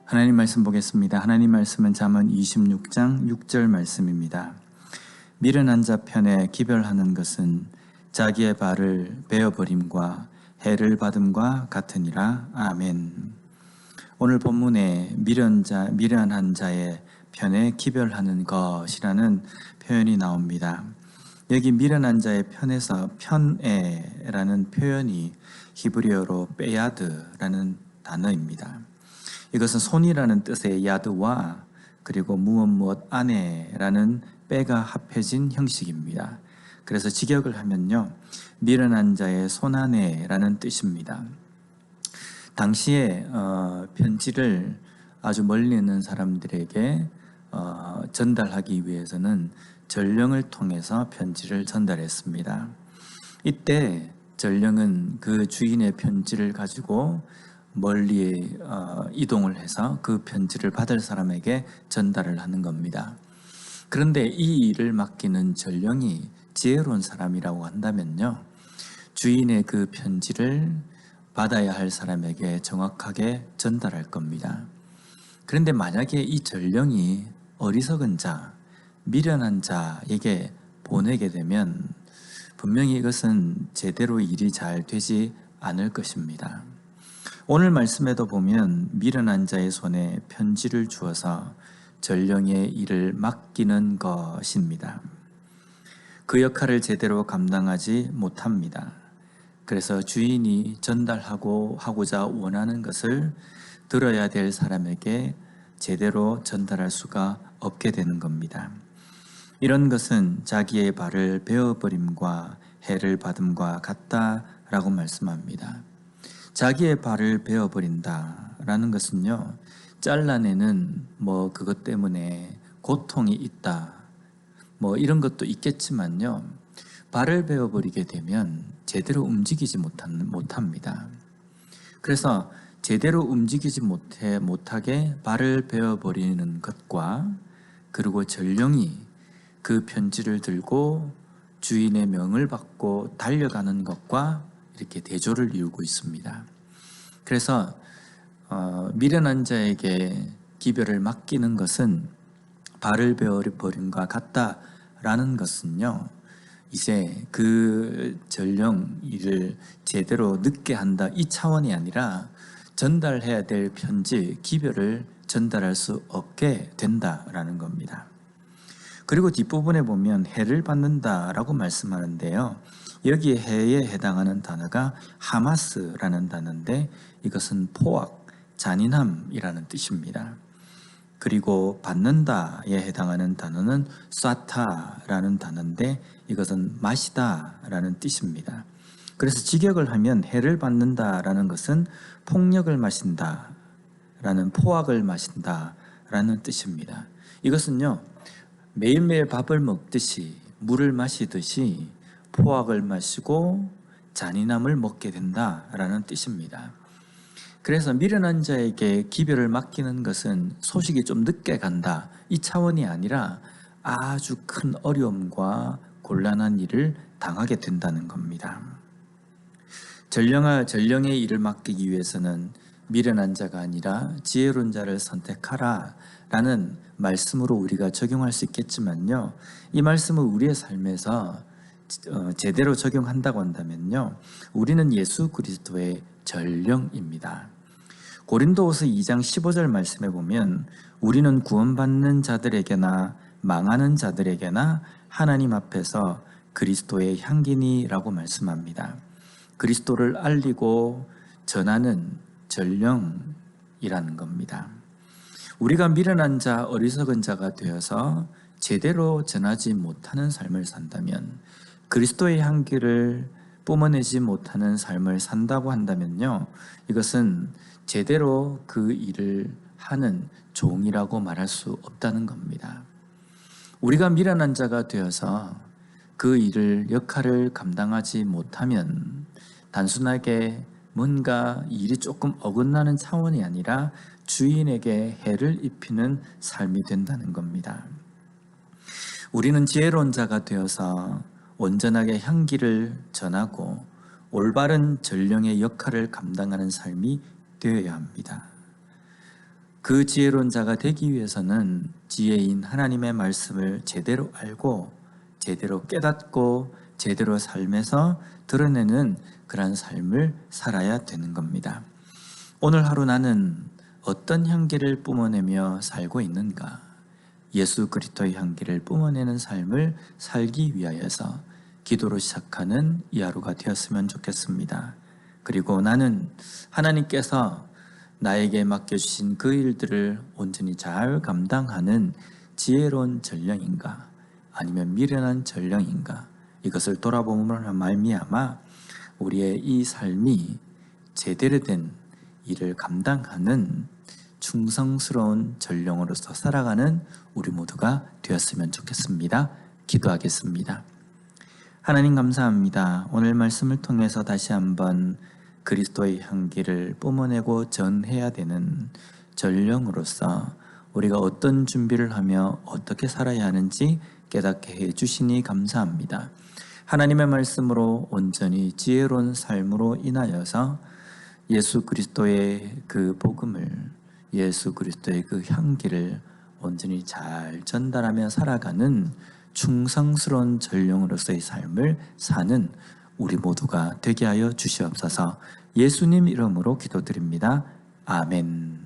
하나님 말씀 보겠습니다. 하나님 말씀은 잠언 26장 6절 말씀입니다. 미련한 자 편에 기별하는 것은 자기의 발을 베어버림과 해를 받음과 같으니라. 아멘. 오늘 본문에 미련한 자의 편에 기별하는 것이라는 표현이 나옵니다. 여기 미련한 자의 편에서 편에라는 표현이 히브리어로 베야드라는 단어입니다. 이것은 손이라는 뜻의 야드와 그리고 무엇 안에라는 빼가 합해진 형식입니다. 그래서 직역을 하면요, 미련한 자의 손 안에라는 뜻입니다. 당시에 편지를 아주 멀리 있는 사람들에게 전달하기 위해서는 전령을 통해서 편지를 전달했습니다. 이때 전령은 그 주인의 편지를 가지고 멀리 이동을 해서 그 편지를 받을 사람에게 전달을 하는 겁니다. 그런데 이 일을 맡기는 전령이 지혜로운 사람이라고 한다면요, 주인의 그 편지를 받아야 할 사람에게 정확하게 전달할 겁니다. 그런데 만약에 이 전령이 어리석은 자, 미련한 자에게 보내게 되면 분명히 이것은 제대로 일이 잘 되지 않을 것입니다. 오늘 말씀에도 보면 미련한 자의 손에 편지를 주어서 전령의 일을 맡기는 것입니다. 그 역할을 제대로 감당하지 못합니다. 그래서 주인이 전달하고자 원하는 것을 들어야 될 사람에게 제대로 전달할 수가 없게 되는 겁니다. 이런 것은 자기의 발을 베어버림과 해를 받음과 같다라고 말씀합니다. 자기의 발을 베어버린다라는 것은요, 잘라내는 그것 때문에 고통이 있다, 이런 것도 있겠지만요, 발을 베어버리게 되면 제대로 움직이지 못합니다. 그래서 제대로 움직이지 못하게 발을 베어버리는 것과, 그리고 전령이 그 편지를 들고 주인의 명을 받고 달려가는 것과 이렇게 대조를 이루고 있습니다. 그래서 미련한 자에게 기별을 맡기는 것은 발을 베어버림과 같다라는 것은요, 이제 그 전령 일을 제대로 늦게 한다, 이 차원이 아니라 전달해야 될 편지, 기별을 전달할 수 없게 된다라는 겁니다. 그리고 뒷부분에 보면 해를 받는다라고 말씀하는데요, 여기에 해에 해당하는 단어가 하마스라는 단어인데, 이것은 포악, 잔인함이라는 뜻입니다. 그리고 받는다에 해당하는 단어는 쏴타라는 단어인데, 이것은 마시다라는 뜻입니다. 그래서 직역을 하면 해를 받는다라는 것은 폭력을 마신다라는, 포악을 마신다라는 뜻입니다. 이것은요, 매일매일 밥을 먹듯이, 물을 마시듯이 포악을 마시고 잔인함을 먹게 된다라는 뜻입니다. 그래서 미련한 자에게 기별을 맡기는 것은 소식이 좀 늦게 간다, 이 차원이 아니라 아주 큰 어려움과 곤란한 일을 당하게 된다는 겁니다. 전령의 일을 맡기기 위해서는 미련한 자가 아니라 지혜로운 자를 선택하라 라는 말씀으로 우리가 적용할 수 있겠지만요, 이 말씀을 우리의 삶에서 제대로 적용한다고 한다면요, 우리는 예수 그리스도의 전령입니다. 고린도후서 2장 15절 말씀에 보면 우리는 구원받는 자들에게나 망하는 자들에게나 하나님 앞에서 그리스도의 향기니라고 말씀합니다. 그리스도를 알리고 전하는 전령이라는 겁니다. 우리가 미련한 자, 어리석은 자가 되어서 제대로 전하지 못하는 삶을 산다면, 그리스도의 향기를 뿜어내지 못하는 삶을 산다고 한다면요, 이것은 제대로 그 일을 하는 종이라고 말할 수 없다는 겁니다. 우리가 미련한 자가 되어서 그 역할을 감당하지 못하면 단순하게 뭔가 일이 조금 어긋나는 차원이 아니라 주인에게 해를 입히는 삶이 된다는 겁니다. 우리는 지혜로운 자가 되어서 온전하게 향기를 전하고 올바른 전령의 역할을 감당하는 삶이 되어야 합니다. 그 지혜로운 자가 되기 위해서는 지혜인 하나님의 말씀을 제대로 알고 제대로 깨닫고 제대로 삶에서 드러내는 그런 삶을 살아야 되는 겁니다. 오늘 하루 나는 어떤 향기를 뿜어내며 살고 있는가? 예수 그리스도의 향기를 뿜어내는 삶을 살기 위하여서 기도로 시작하는 이 하루가 되었으면 좋겠습니다. 그리고 나는 하나님께서 나에게 맡겨주신 그 일들을 온전히 잘 감당하는 지혜로운 전령인가 아니면 미련한 전령인가, 이것을 돌아보므로 말미암아 우리의 이 삶이 제대로 된 일을 감당하는 충성스러운 전령으로서 살아가는 우리 모두가 되었으면 좋겠습니다. 기도하겠습니다. 하나님 감사합니다. 오늘 말씀을 통해서 다시 한번 그리스도의 향기를 뿜어내고 전해야 되는 전령으로서 우리가 어떤 준비를 하며 어떻게 살아야 하는지 깨닫게 해 주시니 감사합니다. 하나님의 말씀으로 온전히 지혜로운 삶으로 인하여서 예수 그리스도의 그 복음을, 예수 그리스도의 그 향기를 온전히 잘 전달하며 살아가는 충성스러운 전령으로서의 삶을 사는 우리 모두가 되게 하여 주시옵소서. 예수님 이름으로 기도드립니다. 아멘.